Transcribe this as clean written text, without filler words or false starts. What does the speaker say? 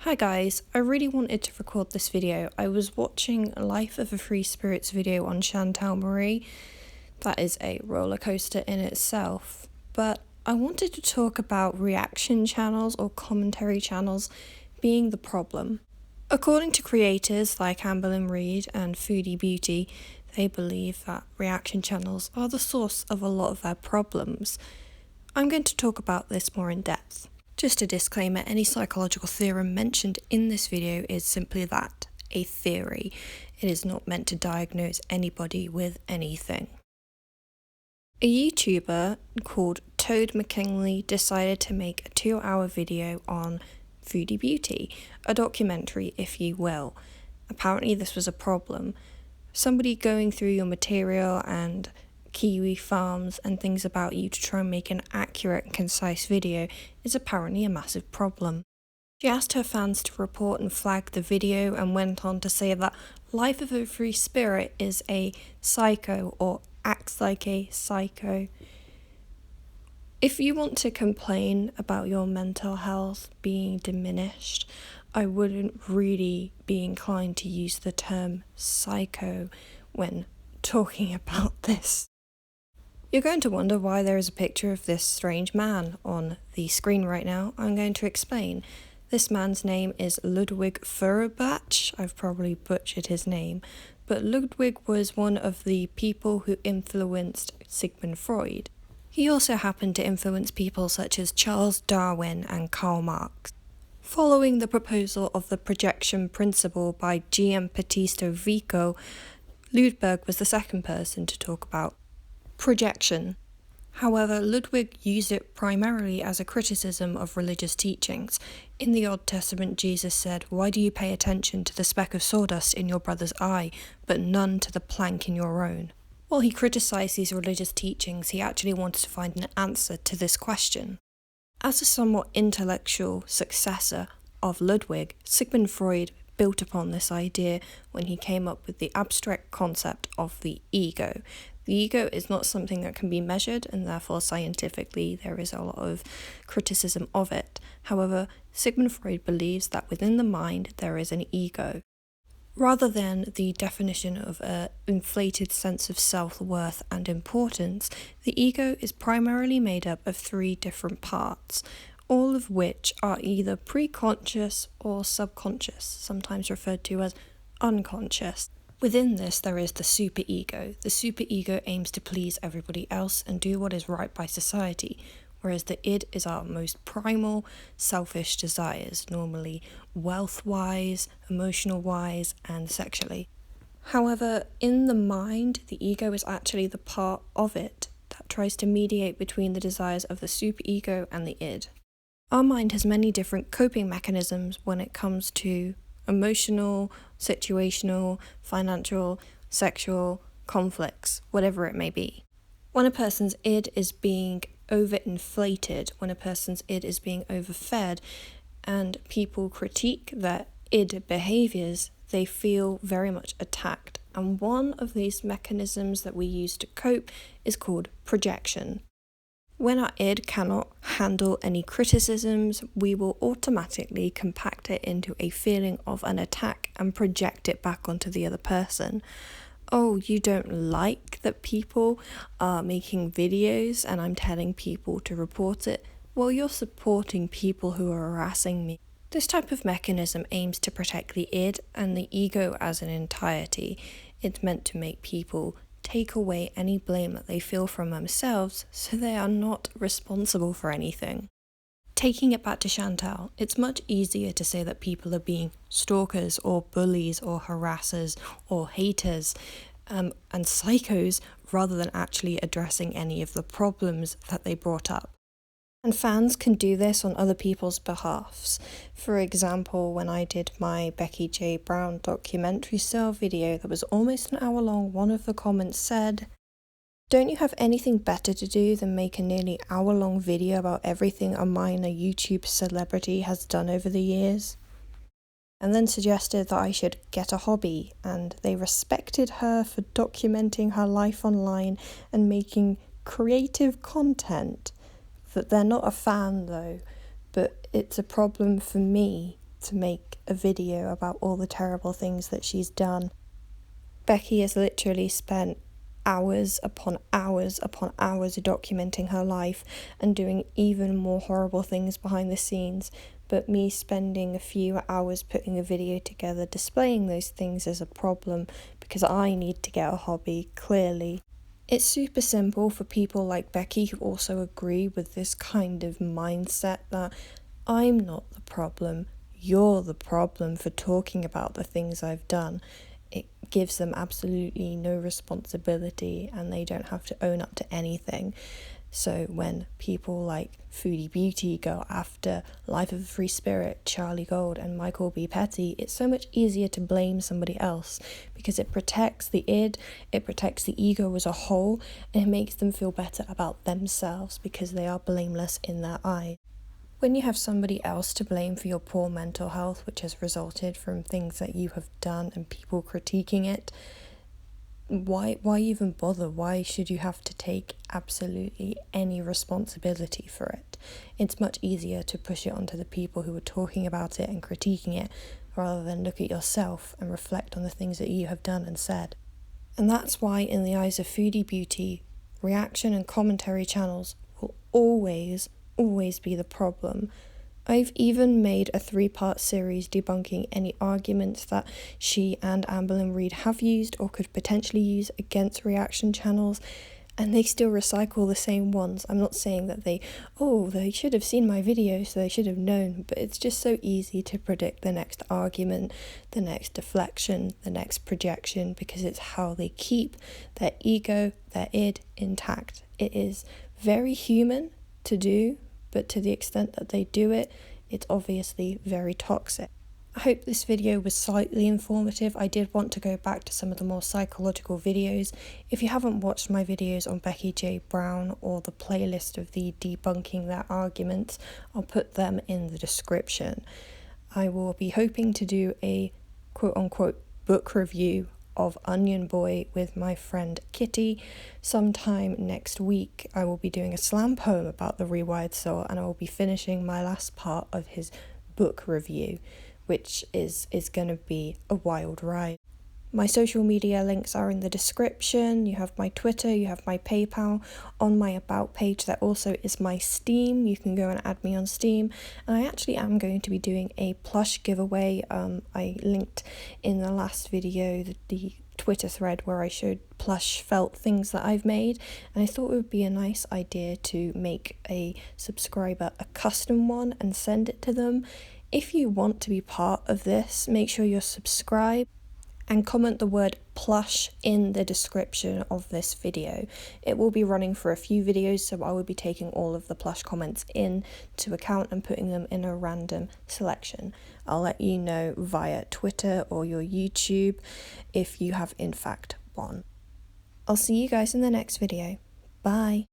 Hi guys, I really wanted to record this video. I was watching LyfeofaFreeSpirit's video on Chantal Marie. That is a roller coaster in itself. But I wanted to talk about reaction channels or commentary channels being the problem. According to creators like Amberlynn Reid and Foodie Beauty, they believe that reaction channels are the source of a lot of their problems. I'm going to talk about this more in depth. Just a disclaimer, any psychological theorem mentioned in this video is simply that, a theory. It is not meant to diagnose anybody with anything. A YouTuber called Toad McKinley decided to make a 2-hour video on Foodie Beauty, a documentary if you will. Apparently this was a problem. Somebody going through your material and kiwi farms and things about you to try and make an accurate and concise video is apparently a massive problem. She asked her fans to report and flag the video and went on to say that LyfeofaFreeSpirit is a psycho or acts like a psycho. If you want to complain about your mental health being diminished, I wouldn't really be inclined to use the term psycho when talking about this. You're going to wonder why there is a picture of this strange man on the screen right now. I'm going to explain. This man's name is Ludwig Feuerbach. I've probably butchered his name, but Ludwig was one of the people who influenced Sigmund Freud. He also happened to influence people such as Charles Darwin and Karl Marx. Following the proposal of the projection principle by Giambattista Vico, Ludwig was the second person to talk about projection. However, Ludwig used it primarily as a criticism of religious teachings. In the Old Testament, Jesus said, "Why do you pay attention to the speck of sawdust in your brother's eye, but none to the plank in your own?" While he criticized these religious teachings, he actually wanted to find an answer to this question. As a somewhat intellectual successor of Ludwig, Sigmund Freud built upon this idea when he came up with the abstract concept of the ego. The ego is not something that can be measured, and therefore scientifically there is a lot of criticism of it. However, Sigmund Freud believes that within the mind there is an ego. Rather than the definition of an inflated sense of self-worth and importance, the ego is primarily made up of 3 different parts, all of which are either preconscious or subconscious, sometimes referred to as unconscious. Within this, there is the superego. The superego aims to please everybody else and do what is right by society, whereas the id is our most primal, selfish desires, normally wealth-wise, emotional-wise, and sexually. However, in the mind, the ego is actually the part of it that tries to mediate between the desires of the superego and the id. Our mind has many different coping mechanisms when it comes to emotional, situational, financial, sexual conflicts, whatever it may be. When a person's id is being overinflated, when a person's id is being overfed, and people critique their id behaviors, they feel very much attacked. And one of these mechanisms that we use to cope is called projection. When our id cannot handle any criticisms, we will automatically compact it into a feeling of an attack and project it back onto the other person. Oh, you don't like that people are making videos and I'm telling people to report it? Well, you're supporting people who are harassing me. This type of mechanism aims to protect the id and the ego as an entirety. It's meant to make people take away any blame that they feel from themselves so they are not responsible for anything. Taking it back to Chantal, it's much easier to say that people are being stalkers or bullies or harassers or haters and psychos rather than actually addressing any of the problems that they brought up. And fans can do this on other people's behalfs. For example, when I did my Becky J. Brown documentary style video that was almost an hour long, one of the comments said, "Don't you have anything better to do than make a nearly hour-long video about everything a minor YouTube celebrity has done over the years?" And then suggested that I should get a hobby, and they respected her for documenting her life online and making creative content. That they're not a fan though, but it's a problem for me to make a video about all the terrible things that she's done. Becky has literally spent hours upon hours upon hours documenting her life and doing even more horrible things behind the scenes, but me spending a few hours putting a video together displaying those things is a problem because I need to get a hobby, clearly. It's super simple for people like Becky who also agree with this kind of mindset that I'm not the problem, you're the problem for talking about the things I've done. It gives them absolutely no responsibility and they don't have to own up to anything. So when people like Foodie Beauty go after LyfeofaFreeSpirit, Charlie Gold and MichaelBePetty, it's so much easier to blame somebody else because it protects the id, it protects the ego as a whole, and it makes them feel better about themselves because they are blameless in their eyes. When you have somebody else to blame for your poor mental health, which has resulted from things that you have done and people critiquing it, why even bother? Why should you have to take absolutely any responsibility for it? It's much easier to push it onto the people who are talking about it and critiquing it, rather than look at yourself and reflect on the things that you have done and said. And that's why, in the eyes of Foodie Beauty, reaction and commentary channels will always be the problem. I've even made a 3-part series debunking any arguments that she and Amberlynn Reid have used or could potentially use against reaction channels, and they still recycle the same ones. I'm not saying that they should have seen my video so they should have known, but it's just so easy to predict the next argument, the next deflection, the next projection, because it's how they keep their ego, their id intact. It is very human to do, but to the extent that they do it, it's obviously very toxic. I hope this video was slightly informative. I did want to go back to some of the more psychological videos. If you haven't watched my videos on Becky J. Brown or the playlist of the debunking their arguments, I'll put them in the description. I will be hoping to do a quote-unquote book review of Onion Boy with my friend Kitty sometime next week. I will be doing a slam poem about the Rewired Soul, and I will be finishing my last part of his book review, which is going to be a wild ride. My social media links are in the description. You have my Twitter, you have my PayPal. On my About page there also is my Steam. You can go and add me on Steam. And I actually am going to be doing a plush giveaway. I linked in the last video the Twitter thread where I showed plush felt things that I've made, and I thought it would be a nice idea to make a subscriber a custom one and send it to them. If you want to be part of this, make sure you're subscribed and comment the word plush in the description of this video. It will be running for a few videos, so I will be taking all of the plush comments into account and putting them in a random selection. I'll let you know via Twitter or your YouTube if you have in fact won. I'll see you guys in the next video. Bye.